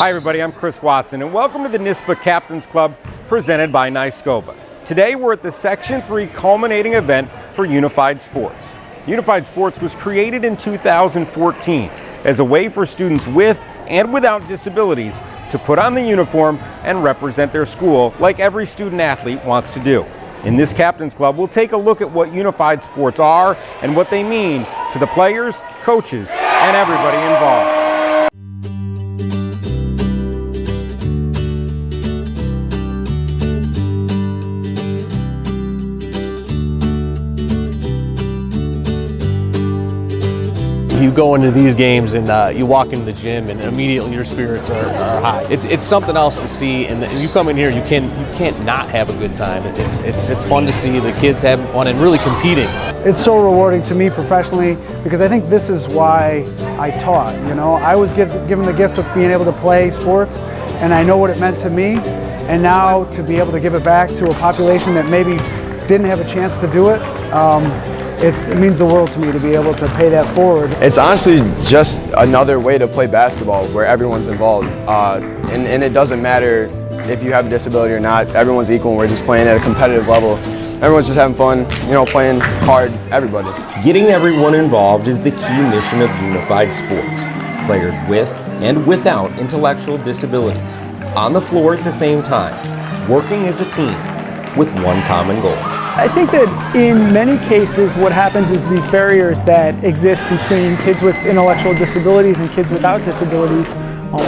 Hi everybody, I'm Chris Watson and welcome to the NYSPHSAA Captains Club presented by NYSPHSAA. Today we're at the Section 3 culminating event for Unified Sports. Unified Sports was created in 2014 as a way for students with and without disabilities to put on the uniform and represent their school like every student athlete wants to do. In this Captains Club, we'll take a look at what Unified Sports are and what they mean to the players, coaches, and everybody involved. You go into these games and you walk into the gym and immediately your spirits are high. It's something else to see, and you come in here, you can't not have a good time. It's fun to see the kids having fun and really competing. It's so rewarding to me professionally because I think this is why I taught. You know, I was given the gift of being able to play sports, and I know what it meant to me. And now to be able to give it back to a population that maybe didn't have a chance to do it. It means the world to me to be able to pay that forward. It's honestly just another way to play basketball where everyone's involved. And it doesn't matter if you have a disability or not. Everyone's equal and we're just playing at a competitive level. Everyone's just having fun, you know, playing hard, everybody. Getting everyone involved is the key mission of Unified Sports. Players with and without intellectual disabilities, on the floor at the same time, working as a team with one common goal. I think that in many cases what happens is these barriers that exist between kids with intellectual disabilities and kids without disabilities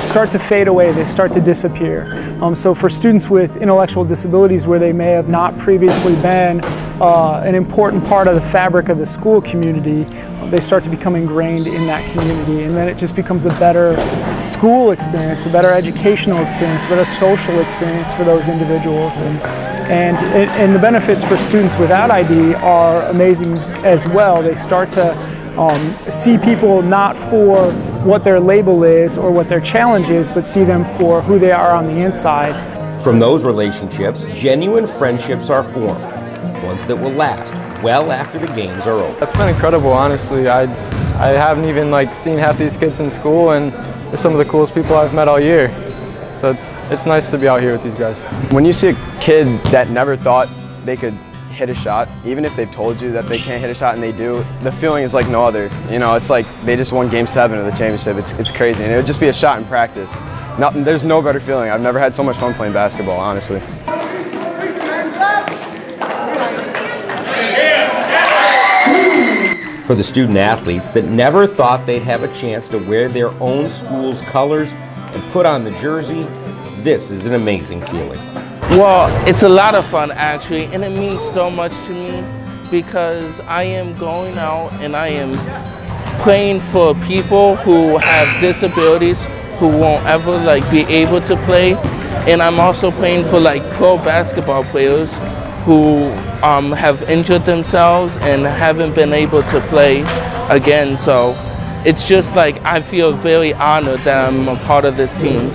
start to fade away, they start to disappear. So for students with intellectual disabilities where they may have not previously been an important part of the fabric of the school community, they start to become ingrained in that community, and then it just becomes a better school experience, a better educational experience, a better social experience for those individuals. And the benefits for students without ID are amazing as well. They start to see people not for what their label is or what their challenge is, but see them for who they are on the inside. From those relationships, genuine friendships are formed, ones that will last well after the games are over. That's been incredible, honestly. I haven't even seen half these kids in school, and they're some of the coolest people I've met all year. So it's nice to be out here with these guys. When you see a kid that never thought they could hit a shot, even if they've told you that they can't hit a shot and they do, the feeling is like no other. You know, it's like they just won Game 7 of the championship. It's crazy, and it would just be a shot in practice. There's no better feeling. I've never had so much fun playing basketball, honestly. For the student athletes that never thought they'd have a chance to wear their own school's colors and put on the jersey, this is an amazing feeling. Well, it's a lot of fun actually, and it means so much to me because I am going out and I am playing for people who have disabilities who won't ever be able to play, and I'm also playing for pro basketball players who have injured themselves and haven't been able to play again. So it's just I feel very honored that I'm a part of this team.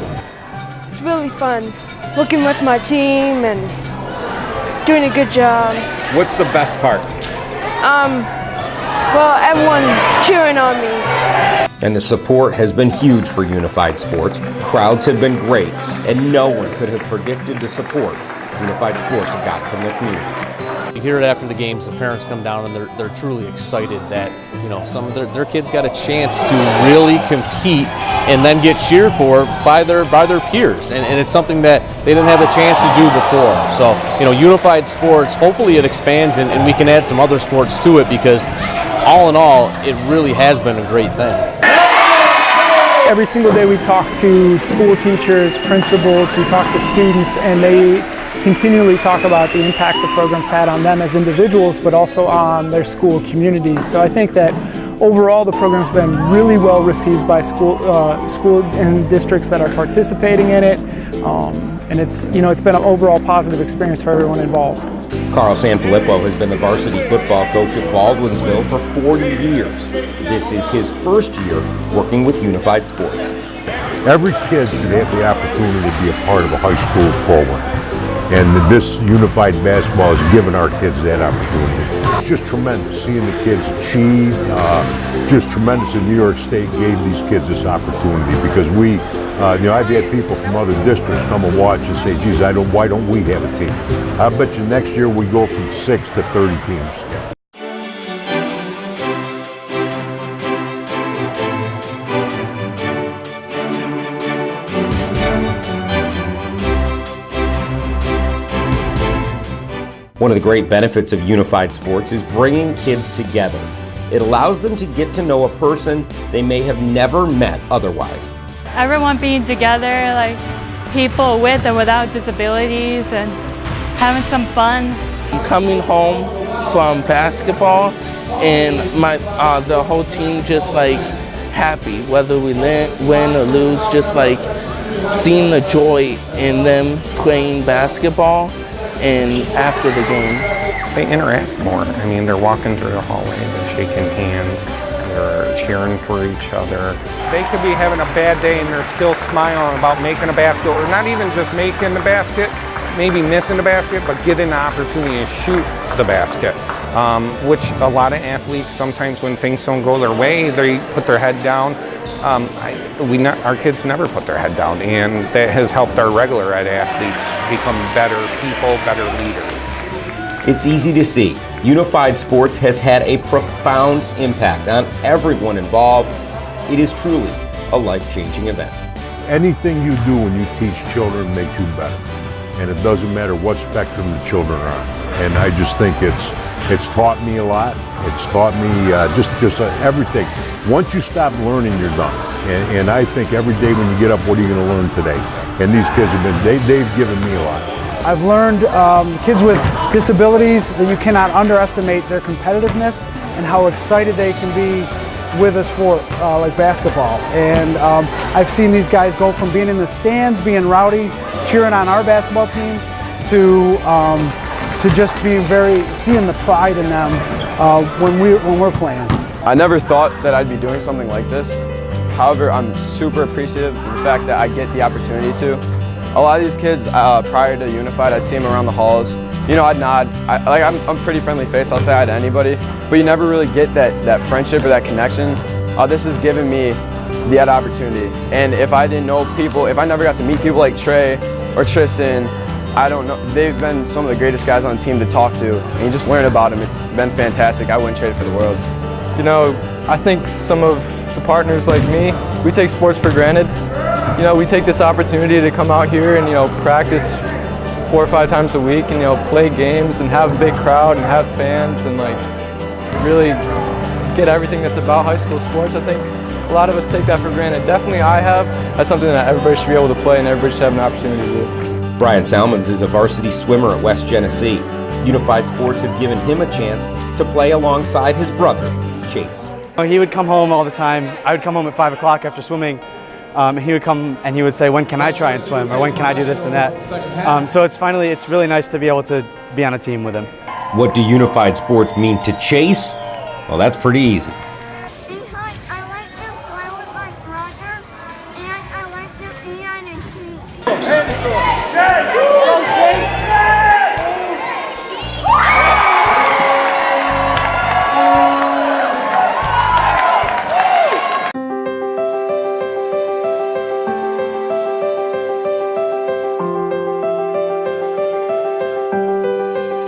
It's really fun working with my team and doing a good job. What's the best part? Well, everyone cheering on me. And the support has been huge for Unified Sports. Crowds have been great, and no one could have predicted the support Unified Sports have gotten from their communities. You hear it after the games, the parents come down and they're truly excited that some of their kids got a chance to really compete and then get cheered for by their peers, and it's something that they didn't have a chance to do before. So Unified Sports, hopefully it expands and we can add some other sports to it, because all in all it really has been a great thing. Every single day we talk to school teachers, principals, we talk to students, and they continually talk about the impact the program's had on them as individuals, but also on their school communities. So I think that overall the program's been really well received by school and districts that are participating in it, and it's been an overall positive experience for everyone involved. Carl Sanfilippo has been the varsity football coach at Baldwinsville for 40 years. This is his first year working with Unified Sports. Every kid should have the opportunity to be a part of a high school program. And this Unified Basketball has given our kids that opportunity. It's just tremendous seeing the kids achieve. Just tremendous that New York State gave these kids this opportunity, because we I've had people from other districts come and watch and say, geez, why don't we have a team? I bet you next year we go from 6 to 30 teams. One of the great benefits of unified sports is bringing kids together. It allows them to get to know a person they may have never met otherwise. Everyone being together, like people with and without disabilities, and having some fun. Coming home from basketball and the whole team just like happy, whether we win or lose, just like seeing the joy in them playing basketball and after the game. They interact more. I mean, they're walking through the hallway, they're shaking hands, they're cheering for each other. They could be having a bad day and they're still smiling about making a basket, or not even just making the basket, maybe missing the basket, but getting the opportunity to shoot the basket. Which a lot of athletes, sometimes when things don't go their way, they put their head down. Our kids never put their head down, and that has helped our regular ed athletes become better people, better leaders. It's easy to see. Unified sports has had a profound impact on everyone involved. It is truly a life-changing event. Anything you do when you teach children makes you better. And it doesn't matter what spectrum the children are on. And I just think it's taught me a lot. It's taught me just everything. Once you stop learning, you're done. And I think every day when you get up, what are you going to learn today? And these kids they've given me a lot. I've learned kids with disabilities that you cannot underestimate their competitiveness and how excited they can be with a sport like basketball. And I've seen these guys go from being in the stands, being rowdy, cheering on our basketball team, to just being seeing the pride in them when we're playing. I never thought that I'd be doing something like this. However, I'm super appreciative of the fact that I get the opportunity to. A lot of these kids, prior to Unified, I'd see them around the halls. You know, I'd nod. I'm a pretty friendly face, I'll say hi to anybody, but you never really get that friendship or that connection. This has given me that opportunity. And if I didn't know people, if I never got to meet people like Trey or Tristan, I don't know, they've been some of the greatest guys on the team to talk to, and you just learn about them. It's been fantastic. I wouldn't trade it for the world. You know, I think some of the partners like me, we take sports for granted. You know, we take this opportunity to come out here and, practice 4 or 5 times a week and, play games and have a big crowd and have fans and, really get everything that's about high school sports. I think a lot of us take that for granted. Definitely I have. That's something that everybody should be able to play and everybody should have an opportunity to do. Brian Salmons is a varsity swimmer at West Genesee. Unified Sports have given him a chance to play alongside his brother, Chase. He would come home all the time. I would come home at 5 o'clock after swimming. He would come and he would say, when can I try and swim, or when can I do this and that? So it's really nice to be able to be on a team with him. What do Unified Sports mean to Chase? Well, that's pretty easy. Because I like to play with my brother, and I like to be on a team.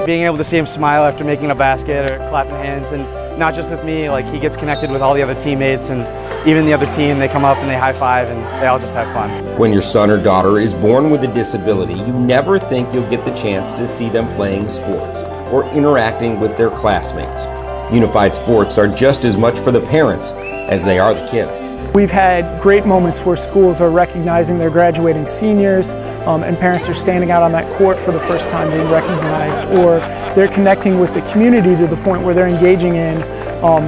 Being able to see him smile after making a basket or clapping hands, and not just with me, he gets connected with all the other teammates and even the other team. They come up and they high five and they all just have fun. When your son or daughter is born with a disability, you never think you'll get the chance to see them playing sports or interacting with their classmates. Unified Sports are just as much for the parents as they are the kids. We've had great moments where schools are recognizing their graduating seniors, and parents are standing out on that court for the first time being recognized, or they're connecting with the community to the point where they're engaging in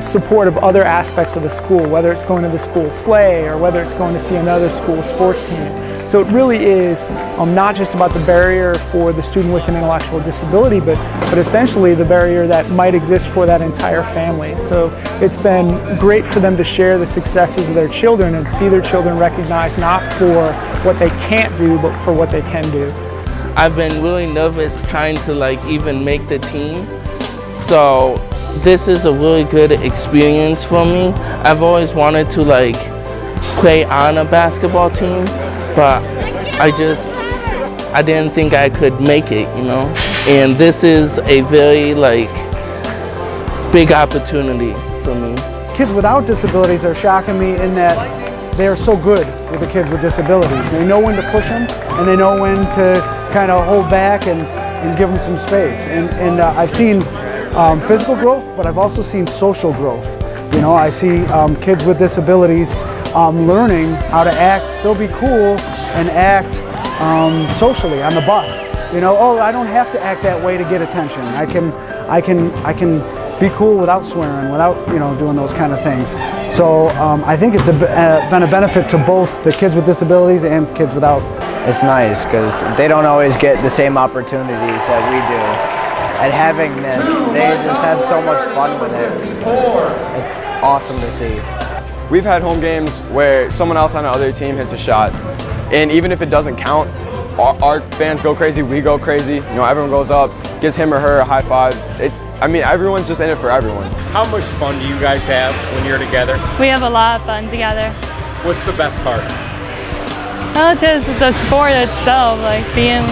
support of other aspects of the school, whether it's going to the school play or whether it's going to see another school sports team. So it really is not just about the barrier for the student with an intellectual disability, but essentially the barrier that might exist for that entire family. So it's been great for them to share the successes of their children and see their children recognized not for what they can't do, but for what they can do. I've been really nervous trying to even make the team. So this is a really good experience for me. I've always wanted to play on a basketball team, but I didn't think I could make it, you know. And this is a very big opportunity for me. Kids without disabilities are shocking me in that they are so good with the kids with disabilities. They know when to push them, and they know when to kind of hold back and give them some space. And I've seen physical growth, but I've also seen social growth. You know, I see kids with disabilities learning how to act, still be cool, and act socially on the bus. You know, oh, I don't have to act that way to get attention. I can be cool without swearing, without, you know, doing those kind of things. So I think it's been a benefit to both the kids with disabilities and kids without. It's nice because they don't always get the same opportunities that we do. And having this, they just have so much fun with it. It's awesome to see. We've had home games where someone else on the other team hits a shot, and even if it doesn't count, our fans go crazy, we go crazy. You know, everyone goes up, gives him or her a high five. Everyone's just in it for everyone. How much fun do you guys have when you're together? We have a lot of fun together. What's the best part? Well, just the sport itself, like being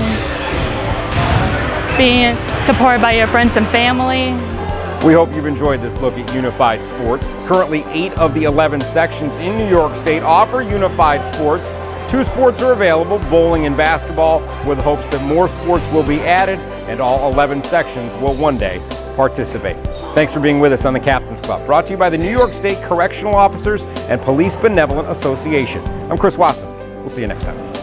supported by your friends and family. We hope you've enjoyed this look at unified sports. Currently, 8 of the 11 sections in New York State offer unified sports. 2 sports are available, bowling and basketball, with hopes that more sports will be added and all 11 sections will one day participate. Thanks for being with us on the Captains Club, brought to you by the New York State Correctional Officers and Police Benevolent Association. I'm Chris Watson. We'll see you next time.